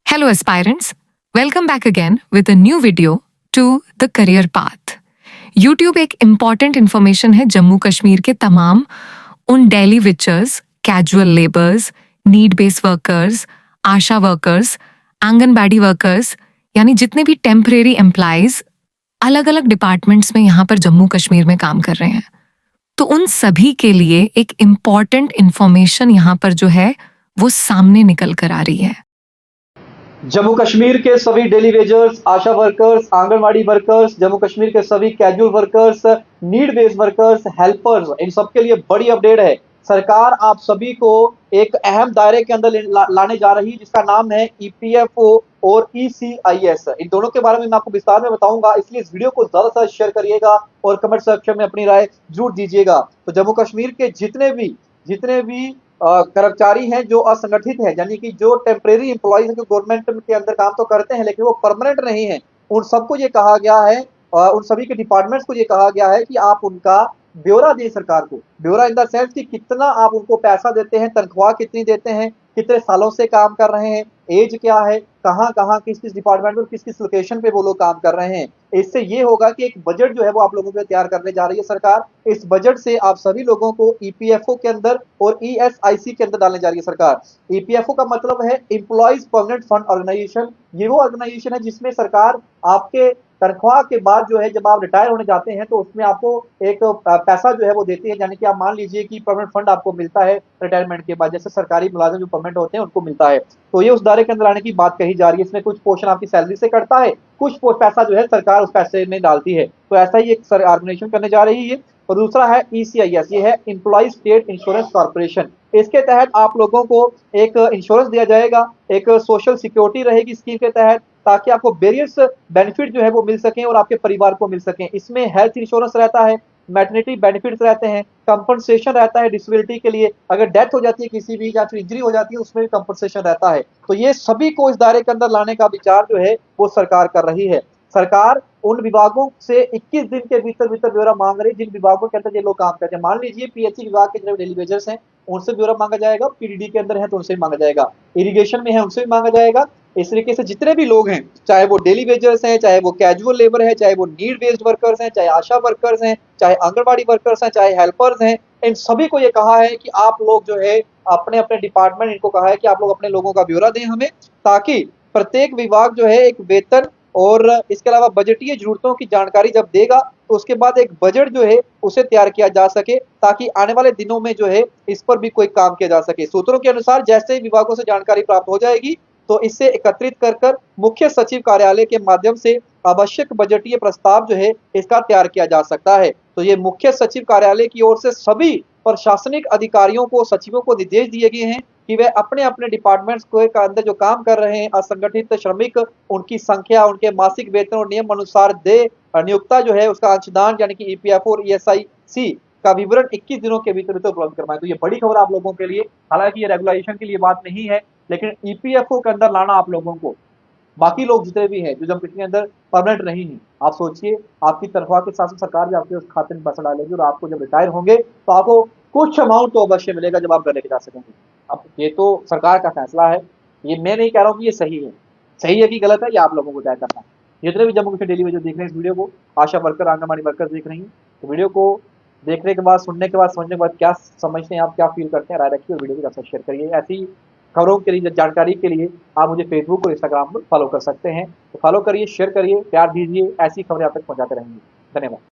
Hello aspirants, welcome back again with a new video to the career path. YouTube एक important information है जम्मू कश्मीर के तमाम उन daily wagers, casual labours, need based workers, ASHA workers, anganwadi workers यानी जितने भी temporary employees अलग अलग डिपार्टमेंट्स में यहाँ पर जम्मू कश्मीर में काम कर रहे हैं, तो उन सभी के लिए एक इम्पॉर्टेंट इन्फॉर्मेशन यहाँ पर जो है वो सामने निकल कर आ रही है। जम्मू कश्मीर के सभी daily wagers, ASHA workers, anganwadi workers, Jammu Kashmir के सभी casual workers, need based workers, helpers, इन सब के लिए बड़ी अपडेट है। सरकार आप सभी को एक अहम दायरे के अंदर लाने जा रही है जिसका नाम है ईपीएफओ और ईसीआईएस। इन दोनों के बारे में मैं आपको विस्तार में बताऊंगा, इसलिए इस वीडियो को ज्यादा से ज्यादा शेयर करिएगा और कमेंट सेक्शन में अपनी राय जरूर दीजिएगा। तो जम्मू कश्मीर के जितने भी कर्मचारी हैं जो असंगठित है, यानी कि जो टेम्परेरी एम्प्लॉइज हैं, जो गवर्नमेंट के अंदर काम तो करते हैं लेकिन वो परमानेंट नहीं है, उन सबको ये कहा गया है, उन सभी के डिपार्टमेंट्स को ये कहा गया है कि आप उनका ब्यौरा दें सरकार को। ब्यौरा इन द सेंस कि कितना आप उनको पैसा देते हैं, तनख्वाह कितनी देते हैं, कितने सालों से काम कर रहे हैं, एज क्या है, कहाँ कहाँ किस किस डिपार्टमेंट में किस किस लोकेशन पे वो लोग काम कर रहे हैं। इससे ये होगा कि एक बजट जो है वो आप लोगों के लिए तैयार करने जा रही है सरकार। इस बजट से आप सभी लोगों को ईपीएफओ के अंदर और ईएसआईसी के अंदर डालने जा रही है सरकार। ईपीएफओ का मतलब है एम्प्लॉइज परमानेंट फंड ऑर्गेनाइजेशन। ये वो ऑर्गेनाइजेशन है जिसमें सरकार आपके तनख्वाह के बाद जो है, जब आप रिटायर होने जाते हैं तो उसमें आपको एक पैसा जो है वो देती है, यानी कि आप मान लीजिए कि परमानेंट फंड आपको मिलता है रिटायरमेंट के बाद, जैसे सरकारी मुलाजिम जो परमानेंट होते हैं उनको मिलता है। तो ये उस दायरे के अंदर आने की बात कही जा रही है। इसमें कुछ पोर्शन आपकी सैलरी से कटता है, कुछ पैसा जो है सरकार उस पैसे में डालती है। तो ऐसा ही एक ऑर्गेनाइजेशन करने जा रही है। और दूसरा है ईसीआईएस, ये है एम्प्लॉय स्टेट इंश्योरेंस कॉर्पोरेशन। इसके तहत आप लोगों को एक इंश्योरेंस दिया जाएगा, एक सोशल सिक्योरिटी रहेगी स्कीम के तहत, ताकि आपको वेरियस बेनिफिट जो है वो मिल सकें और आपके परिवार को मिल सकें। इसमें हेल्थ इंश्योरेंस रहता है, मैटरनिटी बेनिफिट्स रहते हैं, कंपनसेशन रहता है डिसेबिलिटी के लिए, अगर डेथ हो जाती है किसी भी या फिर इंजरी हो जाती है उसमें भी कंपनसेशन रहता है। तो ये सभी को इस दायरे के अंदर लाने का विचार जो है वो सरकार कर रही है। सरकार उन विभागों से 21 दिन के भीतर भीतर ब्यौरा मांग रही है जिन विभागों के अंदर ये लोग काम करते हैं। मान लीजिए पीएचई विभाग के जो डेली वेजर्स हैं उनसे ब्यौरा मांगा जाएगा, पीडीडी के अंदर है तो उनसे भी मांगा जाएगा, इरिगेशन में है उनसे भी मांगा जाएगा। इस तरीके से जितने भी लोग हैं, चाहे वो डेली वेजर्स हैं, चाहे वो कैजुअल लेबर है, चाहे वो नीड बेस्ड वर्कर्स हैं, चाहे आशा वर्कर्स हैं, चाहे आंगनबाड़ी वर्कर्स हैं, चाहे हेल्पर्स हैं, इन सभी को ये कहा है कि आप लोग जो है अपने अपने डिपार्टमेंट, इनको कहा है कि आप लोग अपने लोगों का ब्यौरा दें हमें, ताकि प्रत्येक विभाग जो है एक वेतन और इसके अलावा बजटीय जरूरतों की जानकारी जब देगा तो उसके बाद एक बजट जो है उसे तैयार किया जा सके, ताकि आने वाले दिनों में जो है इस पर भी कोई काम किया जा सके। सूत्रों के अनुसार जैसे ही विभागों से जानकारी प्राप्त हो जाएगी तो इसे एकत्रित कर मुख्य सचिव कार्यालय के माध्यम से आवश्यक बजटीय प्रस्ताव जो है इसका तैयार किया जा सकता है। तो ये मुख्य सचिव कार्यालय की ओर से सभी प्रशासनिक अधिकारियों को, सचिवों को निर्देश दिए गए हैं कि वे अपने अपने डिपार्टमेंट्स के अंदर जो काम कर रहे हैं असंगठित श्रमिक, उनकी संख्या, उनके मासिक वेतन और नियम अनुसार दे नियोक्ता जो है उसका अंशदान यानी कि ईपीएफओ और ईएसआईसी का विवरण 21 दिनों के भीतर उपलब्ध करवाएं। तो ये बड़ी खबर आप लोगों के लिए, हालांकि ये रेगुलेशन के लिए बात नहीं है, लेकिन ईपीएफओ के अंदर लाना आप लोगों को, बाकी लोग जितने भी हैं जो जम्मू कश्मीर के अंदर परमानेंट नहीं है, आप सोचिए आपकी तनख्वाह के साथ सरकार भी आपके उस खाते में पैसा डालेगी और आपको जब रिटायर होंगे तो आपको कुछ अमाउंट तो अवश्य मिलेगा जब आप घर लेके जा सकेंगे। अब ये तो सरकार का फैसला है, ये मैं नहीं कह रहा हूँ कि ये सही है कि गलत है, ये आप लोगों को तय करना है। जितने भी जम्मू कश्मीर डेली वेजर देख रहे हैं इस वीडियो को, आशा वर्कर, आंगनबाड़ी वर्कर देख रही हैं, तो वीडियो को देखने के बाद, सुनने के बाद, समझने के बाद क्या समझते हैं आप, क्या फील करते हैं, राय रखिए और वीडियो को ज़्यादा शेयर करिए। ऐसी खबरों के लिए, जानकारी के लिए आप मुझे फेसबुक और इंस्टाग्राम पर फॉलो कर सकते हैं। तो फॉलो करिए, शेयर करिए, प्यार दीजिए, ऐसी खबरें आप तक पहुंचाते रहेंगे। धन्यवाद।